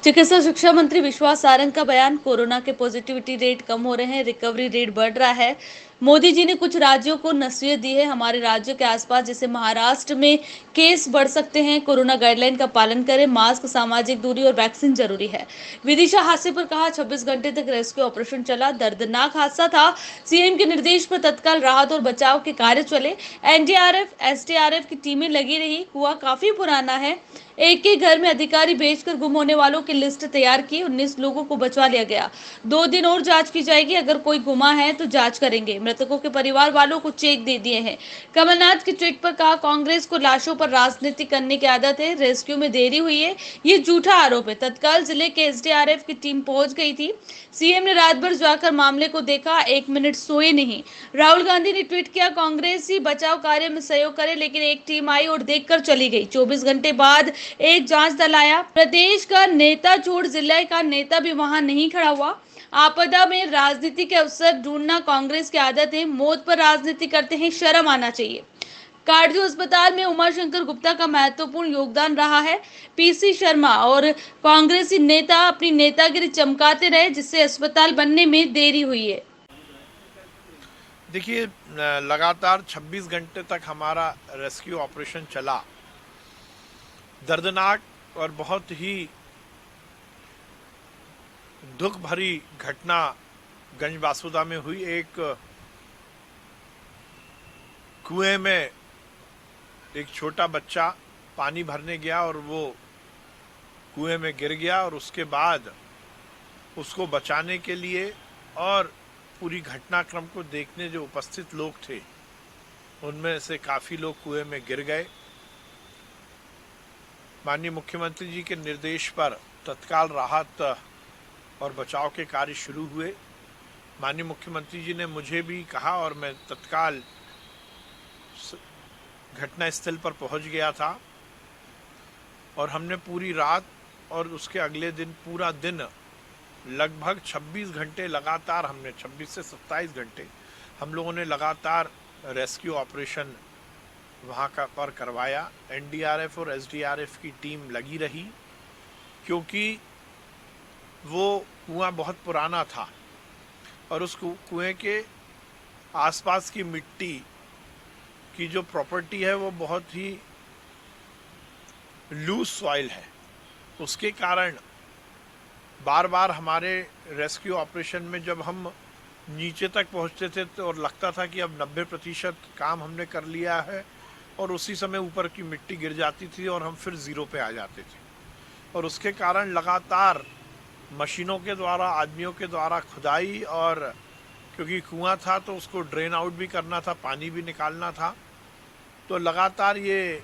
चिकित्सा शिक्षा मंत्री विश्वास सारंग का बयान। कोरोना के पॉजिटिविटी रेट कम हो रहे हैं, रिकवरी रेट बढ़ रहा है। मोदी जी ने कुछ राज्यों को नसीहत दी है। हमारे राज्य के आसपास जैसे महाराष्ट्र में केस बढ़ सकते हैं। कोरोना गाइडलाइन का पालन करें, मास्क, सामाजिक दूरी और वैक्सीन जरूरी है। विदिशा हादसे पर कहा, 26 घंटे तक रेस्क्यू ऑपरेशन चला, दर्दनाक हादसा था। सीएम के निर्देश पर तत्काल राहत और बचाव के कार्य चले। एनडीआरएफ, एसडीआरएफ की टीमें लगी रही। कुआं काफी पुराना है। एक ही घर में अधिकारी भेजकर गुम होने वालों की लिस्ट तैयार की। 19 लोगों को बचा लिया गया। 2 दिन और जांच की जाएगी। अगर कोई गुमा है तो जांच करेंगे। मृतकों के परिवार वालों को चेक दे दिए हैं। कमलनाथ की ट्वीट पर कहा, कांग्रेस को लाशों पर राजनीति करने की आदत है। रेस्क्यू में देरी हुई है, ये झूठा आरोप है। तत्काल जिले के एसडीआरएफ की टीम पहुंच गई थी। सीएम ने रात भर जाकर मामले को देखा, 1 मिनट सोए नहीं। राहुल गांधी ने ट्वीट किया, कांग्रेस ही बचाव कार्य में सहयोग करे, लेकिन एक टीम आई और देखकर चली गई। 24 घंटे बाद एक जांच दल आया। प्रदेश का नेता छोड़ जिले का नेता भी वहां नहीं खड़ा हुआ। आपदा में राजनीति के अवसर ढूंढना कांग्रेस की आदत है। मौत पर राजनीति करते हैं, शर्म आना चाहिए। कार्डियो अस्पताल में उमाशंकर गुप्ता का महत्वपूर्ण योगदान रहा है। पीसी शर्मा और कांग्रेसी नेता अपनी नेतागिरी चमकाते रहे, जिससे अस्पताल बनने में देरी हुई है। देखिए, लगातार 26 घंटे तक हमारा रेस्क्यू ऑपरेशन चला। दर्दनाक और बहुत ही दुख भरी घटना गंज बासुदा में हुई। एक कुएं में एक छोटा बच्चा पानी भरने गया और वो कुएं में गिर गया, और उसके बाद उसको बचाने के लिए और पूरी घटनाक्रम को देखने जो उपस्थित लोग थे, उनमें से काफ़ी लोग कुएं में गिर गए। माननीय मुख्यमंत्री जी के निर्देश पर तत्काल राहत और बचाव के कार्य शुरू हुए। माननीय मुख्यमंत्री जी ने मुझे भी कहा और मैं तत्काल घटना स्थल पर पहुंच गया था, और हमने पूरी रात और उसके अगले दिन पूरा दिन लगभग 26 घंटे लगातार, हमने 26 से 27 घंटे हम लोगों ने लगातार रेस्क्यू ऑपरेशन वहाँ का पर करवाया। एनडीआरएफ और एसडीआरएफ की टीम लगी रही, क्योंकि वो कुआं बहुत पुराना था और उस कुएं के आसपास की मिट्टी की जो प्रॉपर्टी है वो बहुत ही लूज सॉइल है। उसके कारण बार बार हमारे रेस्क्यू ऑपरेशन में जब हम नीचे तक पहुंचते थे तो और लगता था कि अब 90% काम हमने कर लिया है, और उसी समय ऊपर की मिट्टी गिर जाती थी और हम फिर ज़ीरो पे आ जाते थे। और उसके कारण लगातार मशीनों के द्वारा, आदमियों के द्वारा खुदाई, और क्योंकि कुआं था तो उसको ड्रेन आउट भी करना था, पानी भी निकालना था, तो लगातार ये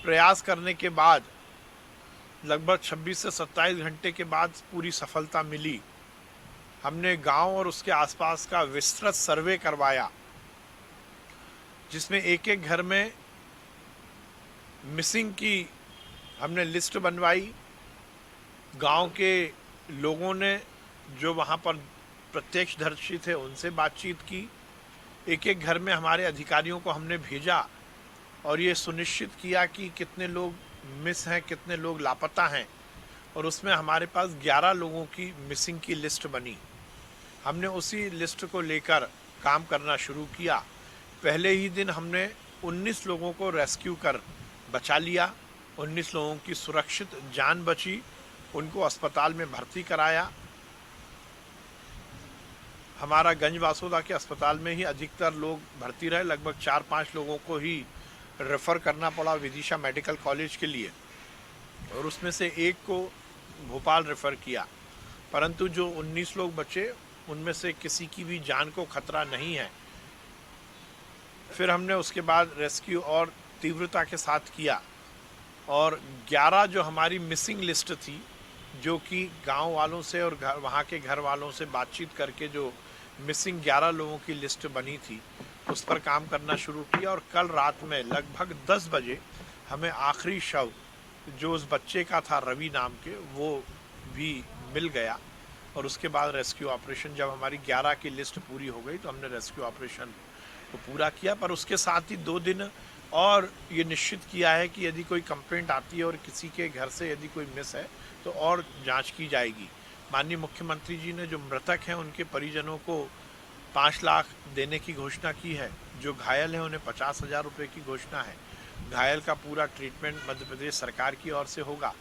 प्रयास करने के बाद लगभग 26 से 27 घंटे के बाद पूरी सफलता मिली। हमने गांव और उसके आसपास का विस्तृत सर्वे करवाया, जिसमें एक एक घर में मिसिंग की हमने लिस्ट बनवाई। गांव के लोगों ने जो वहां पर प्रत्यक्षदर्शी थे उनसे बातचीत की। एक एक घर में हमारे अधिकारियों को हमने भेजा और ये सुनिश्चित किया कि कितने लोग मिस हैं, कितने लोग लापता हैं, और उसमें हमारे पास 11 लोगों की मिसिंग की लिस्ट बनी। हमने उसी लिस्ट को लेकर काम करना शुरू किया। पहले ही दिन हमने 19 लोगों को रेस्क्यू कर बचा लिया। 19 लोगों की सुरक्षित जान बची, उनको अस्पताल में भर्ती कराया। हमारा गंज बासुदा के अस्पताल में ही अधिकतर लोग भर्ती रहे। लगभग 4-5 लोगों को ही रेफ़र करना पड़ा विदिशा मेडिकल कॉलेज के लिए, और उसमें से एक को भोपाल रेफ़र किया। परंतु जो 19 लोग बचे उनमें से किसी की भी जान को खतरा नहीं है। फिर हमने उसके बाद रेस्क्यू और तीव्रता के साथ किया, और 11 जो हमारी मिसिंग लिस्ट थी, जो कि गांव वालों से और वहाँ के घर वालों से बातचीत करके जो मिसिंग 11 लोगों की लिस्ट बनी थी, उस पर काम करना शुरू किया। और कल रात में लगभग 10 बजे हमें आखिरी शव जो उस बच्चे का था, रवि नाम के, वो भी मिल गया। और उसके बाद रेस्क्यू ऑपरेशन, जब हमारी 11 की लिस्ट पूरी हो गई तो हमने रेस्क्यू ऑपरेशन को पूरा किया। पर उसके साथ ही 2 दिन और ये निश्चित किया है कि यदि कोई कंप्लेंट आती है और किसी के घर से यदि कोई मिस है तो और जांच की जाएगी। माननीय मुख्यमंत्री जी ने जो मृतक हैं उनके परिजनों को 5 लाख देने की घोषणा की है। जो घायल हैं उन्हें 50,000 रुपये की घोषणा है। घायल का पूरा ट्रीटमेंट मध्य प्रदेश सरकार की ओर से होगा।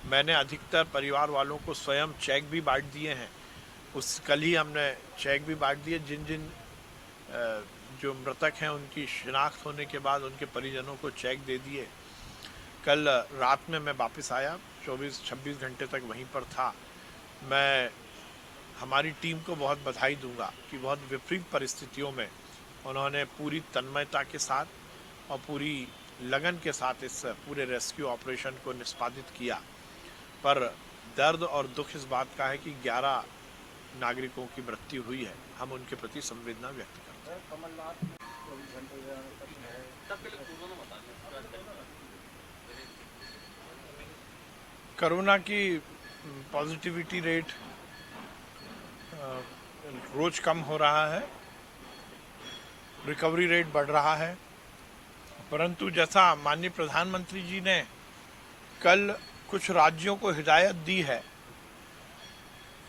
मैंने अधिकतर परिवार वालों को स्वयं चेक भी बांट दिए हैं। कल ही हमने चेक भी बांट दिए। जिन जिन जो मृतक हैं उनकी शिनाख्त होने के बाद उनके परिजनों को चेक दे दिए। कल रात में मैं वापस आया, 24-26 घंटे तक वहीं पर था। मैं हमारी टीम को बहुत बधाई दूंगा कि बहुत विपरीत परिस्थितियों में उन्होंने पूरी तन्मयता के साथ और पूरी लगन के साथ इस पूरे रेस्क्यू ऑपरेशन को निष्पादित किया। पर दर्द और दुख इस बात का है कि 11 नागरिकों की मृत्यु हुई है। हम उनके प्रति संवेदना व्यक्त करते हैं। कोरोना की पॉजिटिविटी रेट रोज कम हो रहा है, रिकवरी रेट बढ़ रहा है, परंतु जैसा माननीय प्रधानमंत्री जी ने कल कुछ राज्यों को हिदायत दी है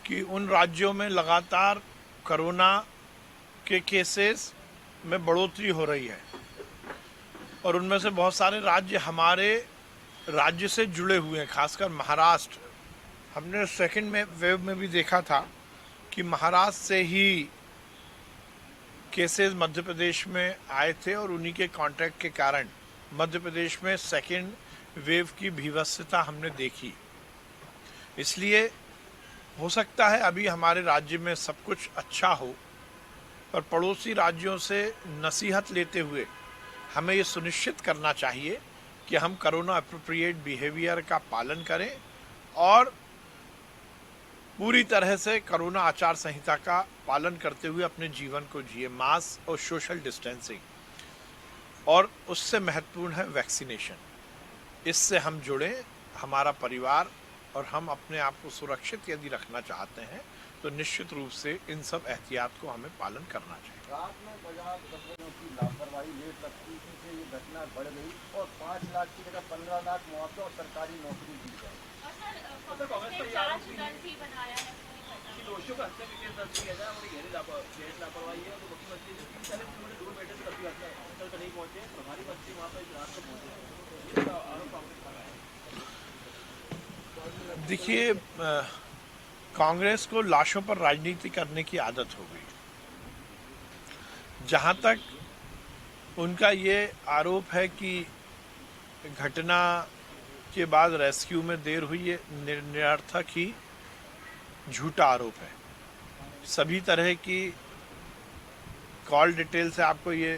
कि उन राज्यों में लगातार कोरोना के केसेस में बढ़ोतरी हो रही है और उनमें से बहुत सारे राज्य हमारे राज्य से जुड़े हुए हैं, खासकर महाराष्ट्र। हमने सेकेंड वेव में भी देखा था कि महाराष्ट्र से ही केसेस मध्य प्रदेश में आए थे और उन्हीं के कॉन्टैक्ट के कारण मध्य प्रदेश में सेकेंड वेव की भीभत्सता हमने देखी। इसलिए हो सकता है अभी हमारे राज्य में सब कुछ अच्छा हो, पर पड़ोसी राज्यों से नसीहत लेते हुए हमें ये सुनिश्चित करना चाहिए कि हम कोरोना एप्रोप्रिएट बिहेवियर का पालन करें और पूरी तरह से कोरोना आचार संहिता का पालन करते हुए अपने जीवन को जिए। मास्क और सोशल डिस्टेंसिंग, और उससे महत्वपूर्ण है वैक्सीनेशन। इससे हम जुड़े, हमारा परिवार और हम अपने आप को सुरक्षित यदि रखना चाहते हैं तो निश्चित रूप से इन सब एहतियात को हमें पालन करना चाहिए। रात में बाजार दफ्तरों की लापरवाही, लेट तकनीकी से ये घटना बढ़ गई और 5 लाख की जगह 15 लाख मुआवजा और सरकारी नौकरी दी जाए। दोषियों का हत्या के केस दर्ज किया जाए और गहरी लापरवाही है तो मुख्यमंत्री जी 3 साल पूरे दूर बैठे थे, कभी हत्या तक नहीं पहुंचे, प्रभारी मंत्री वहाँ पर रात को पहुंचे। इसका आरोप कांग्रेस का है। देखिए, कांग्रेस को लाशों पर राजनीति करने की आदत हो गई। जहां तक उनका ये आरोप है कि घटना के बाद रेस्क्यू में देर हुई, ये निरर्थक ही झूठा आरोप है। सभी तरह की कॉल डिटेल से आपको ये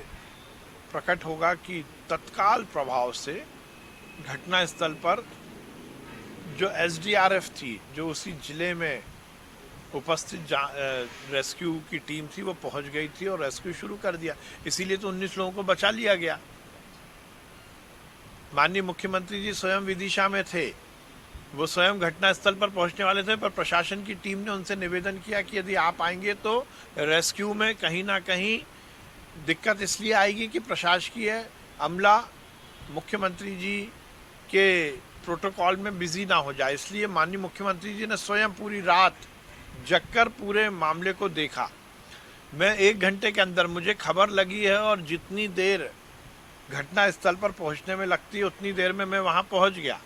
प्रकट होगा कि तत्काल प्रभाव से घटनास्थल पर जो एसडीआरएफ थी, जो उसी जिले में उपस्थित रेस्क्यू की टीम थी, वो पहुंच गई थी और रेस्क्यू शुरू कर दिया। इसीलिए तो 19 लोगों को बचा लिया गया। माननीय मुख्यमंत्री जी स्वयं विदिशा में थे, वो स्वयं घटनास्थल पर पहुंचने वाले थे, पर प्रशासन की टीम ने उनसे निवेदन किया कि यदि आप आएंगे तो रेस्क्यू में कहीं ना कहीं दिक्कत इसलिए आएगी कि प्रशासकीय अमला मुख्यमंत्री जी के प्रोटोकॉल में बिजी ना हो जाए। इसलिए माननीय मुख्यमंत्री जी ने स्वयं पूरी रात जगकर पूरे मामले को देखा। मैं 1 घंटे के अंदर, मुझे खबर लगी है और जितनी देर घटना स्थल पर पहुंचने में लगती है उतनी देर में मैं वहां पहुंच गया।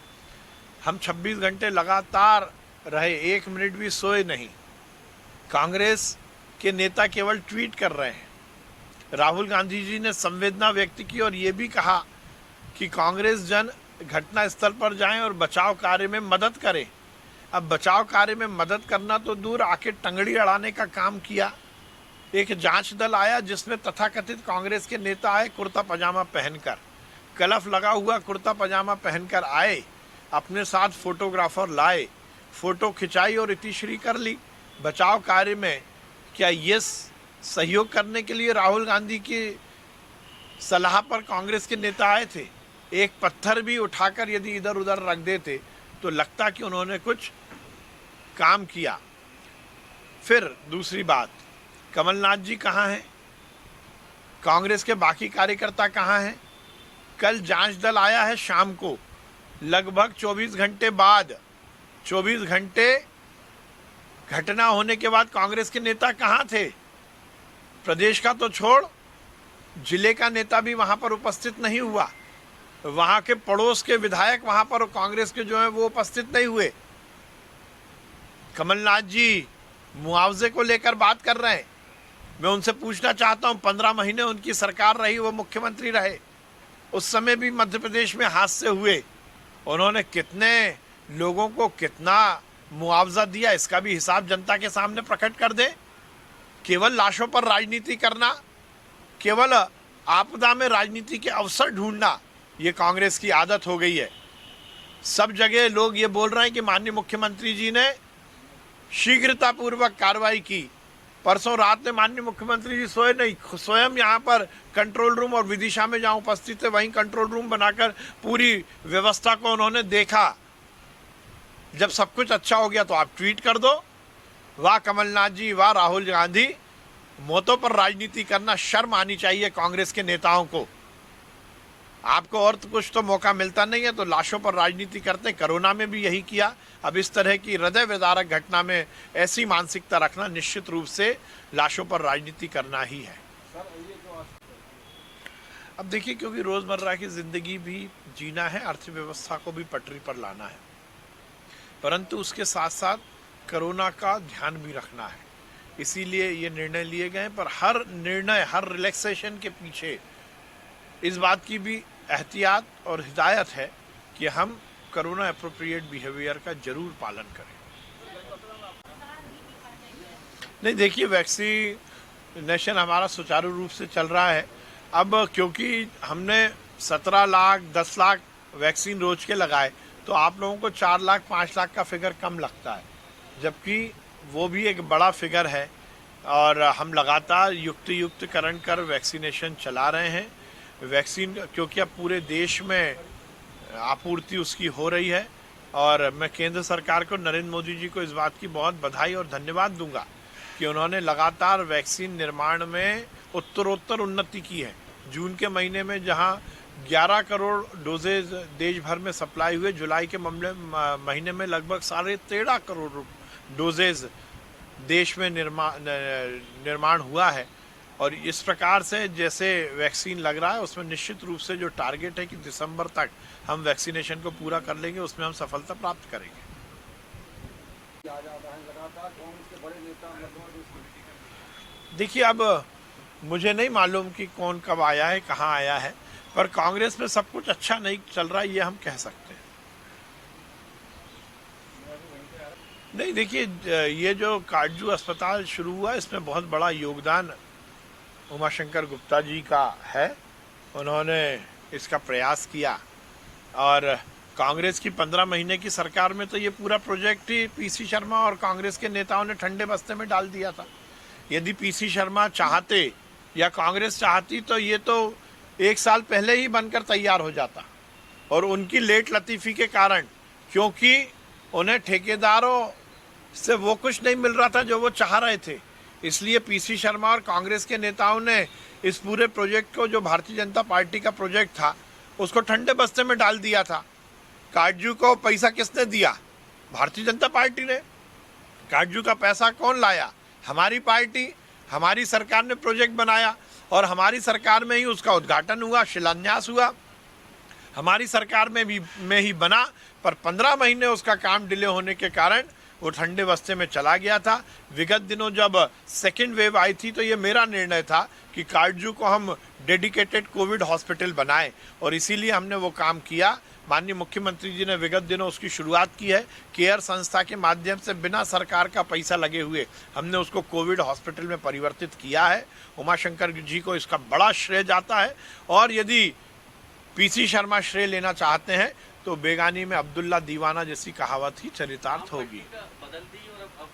हम 26 घंटे लगातार रहे, 1 मिनट भी सोए नहीं। कांग्रेस के नेता केवल ट्वीट कर रहे हैं। राहुल गांधी जी ने संवेदना व्यक्त की और ये भी कहा कि कांग्रेस जन घटनास्थल पर जाएं और बचाव कार्य में मदद करें। अब बचाव कार्य में मदद करना तो दूर, आके टंगड़ी अड़ाने का काम किया। एक जांच दल आया जिसमें तथाकथित कांग्रेस के नेता आए कुर्ता पजामा पहनकर, कलफ लगा हुआ कुर्ता पजामा पहनकर आए, अपने साथ फोटोग्राफर लाए, फोटो खिंचाई और इतिश्री कर ली। बचाव कार्य में क्या ये सहयोग करने के लिए राहुल गांधी की सलाह पर कांग्रेस के नेता आए थे? एक पत्थर भी उठाकर यदि इधर उधर रख देते तो लगता कि उन्होंने कुछ काम किया। फिर दूसरी बात, कमलनाथ जी कहाँ हैं? कांग्रेस के बाकी कार्यकर्ता कहाँ हैं? कल जांच दल आया है शाम को, लगभग 24 घंटे बाद, 24 घंटे घटना होने के बाद कांग्रेस के नेता कहाँ थे? प्रदेश का तो छोड़, जिले का नेता भी वहां पर उपस्थित नहीं हुआ। वहां के पड़ोस के विधायक वहां पर कांग्रेस के जो है वो उपस्थित नहीं हुए। कमलनाथ जी मुआवजे को लेकर बात कर रहे हैं। मैं उनसे पूछना चाहता हूं, 15 महीने उनकी सरकार रही, वो मुख्यमंत्री रहे, उस समय भी मध्य प्रदेश में हादसे हुए, उन्होंने कितने लोगों को कितना मुआवजा दिया, इसका भी हिसाब जनता के सामने प्रकट कर दे। केवल लाशों पर राजनीति करना, केवल आपदा में राजनीति के अवसर ढूंढना, ये कांग्रेस की आदत हो गई है। सब जगह लोग ये बोल रहे हैं कि माननीय मुख्यमंत्री जी ने शीघ्रतापूर्वक कार्रवाई की। परसों रात में माननीय मुख्यमंत्री जी सोए नहीं, स्वयं यहाँ पर कंट्रोल रूम और विदिशा में जहाँ उपस्थित थे वहीं कंट्रोल रूम बनाकर पूरी व्यवस्था को उन्होंने देखा। जब सब कुछ अच्छा हो गया तो आप ट्वीट कर दो, वाह कमलनाथ जी, वाह राहुल गांधी। मौतों पर राजनीति करना शर्म आनी चाहिए कांग्रेस के नेताओं को। आपको और तो कुछ तो मौका मिलता नहीं है तो लाशों पर राजनीति करते। कोरोना में भी यही किया। अब इस तरह की हृदय विदारक घटना में ऐसी मानसिकता रखना निश्चित रूप से लाशों पर राजनीति करना ही है। अब देखिए, क्योंकि रोजमर्रा की जिंदगी भी जीना है, अर्थव्यवस्था को भी पटरी पर लाना है, परंतु उसके साथ साथ कोरोना का ध्यान भी रखना है। इसीलिए ये निर्णय लिए गए। पर हर निर्णय, हर रिलैक्सेशन के पीछे इस बात की भी एहतियात और हिदायत है कि हम कोरोना एप्रोप्रिएट बिहेवियर का जरूर पालन करें। नहीं, देखिए, वैक्सीनेशन हमारा सुचारू रूप से चल रहा है। अब क्योंकि हमने 17 लाख 10 लाख वैक्सीन रोज के लगाए तो आप लोगों को 4 लाख 5 लाख का फिगर कम लगता है, जबकि वो भी एक बड़ा फिगर है। और हम लगातार युक्तिकरण कर वैक्सीनेशन चला रहे हैं। वैक्सीन क्योंकि अब पूरे देश में आपूर्ति उसकी हो रही है और मैं केंद्र सरकार को, नरेंद्र मोदी जी को इस बात की बहुत बधाई और धन्यवाद दूंगा कि उन्होंने लगातार वैक्सीन निर्माण में उत्तरोत्तर उन्नति की है। जून के महीने में जहां 11 करोड़ डोजेज देश भर में सप्लाई हुए, जुलाई के महीने में लगभग 13.5 करोड़ डोजेज देश में निर्माण हुआ है। और इस प्रकार से जैसे वैक्सीन लग रहा है उसमें निश्चित रूप से जो टारगेट है कि दिसंबर तक हम वैक्सीनेशन को पूरा कर लेंगे, उसमें हम सफलता प्राप्त करेंगे। देखिए, अब मुझे नहीं मालूम कि कौन कब आया है, कहाँ आया है, पर कांग्रेस में सब कुछ अच्छा नहीं चल रहा है, ये हम कह सकते हैं। नहीं, देखिए, ये जो काटजू अस्पताल शुरू हुआ इसमें बहुत बड़ा योगदान उमाशंकर गुप्ता जी का है। उन्होंने इसका प्रयास किया और कांग्रेस की 15 महीने की सरकार में तो ये पूरा प्रोजेक्ट ही पीसी शर्मा और कांग्रेस के नेताओं ने ठंडे बस्ते में डाल दिया था। यदि पीसी शर्मा चाहते या कांग्रेस चाहती तो ये तो 1 साल पहले ही बनकर तैयार हो जाता। और उनकी लेट लतीफ़ी के कारण, क्योंकि उन्हें ठेकेदारों से वो कुछ नहीं मिल रहा था जो वो चाह रहे थे, इसलिए पीसी शर्मा और कांग्रेस के नेताओं ने इस पूरे प्रोजेक्ट को, जो भारतीय जनता पार्टी का प्रोजेक्ट था, उसको ठंडे बस्ते में डाल दिया था। काटजू को पैसा किसने दिया? भारतीय जनता पार्टी ने। काटजू का पैसा कौन लाया? हमारी पार्टी, हमारी सरकार ने प्रोजेक्ट बनाया और हमारी सरकार में ही उसका उद्घाटन हुआ, शिलान्यास हुआ, हमारी सरकार में ही बना। पर 15 महीने उसका काम डिले होने के कारण वो ठंडे बस्ते में चला गया था। विगत दिनों जब सेकेंड वेव आई थी तो ये मेरा निर्णय था कि काटजू को हम डेडिकेटेड कोविड हॉस्पिटल बनाएं और इसीलिए हमने वो काम किया। माननीय मुख्यमंत्री जी ने विगत दिनों उसकी शुरुआत की है। केयर संस्था के माध्यम से बिना सरकार का पैसा लगे हुए हमने उसको कोविड हॉस्पिटल में परिवर्तित किया है। उमाशंकर जी को इसका बड़ा श्रेय जाता है और यदि पीसी शर्मा श्रेय लेना चाहते हैं तो बेगानी में अब्दुल्ला दीवाना जैसी कहावत ही चरितार्थ होगी। बदल दी और अब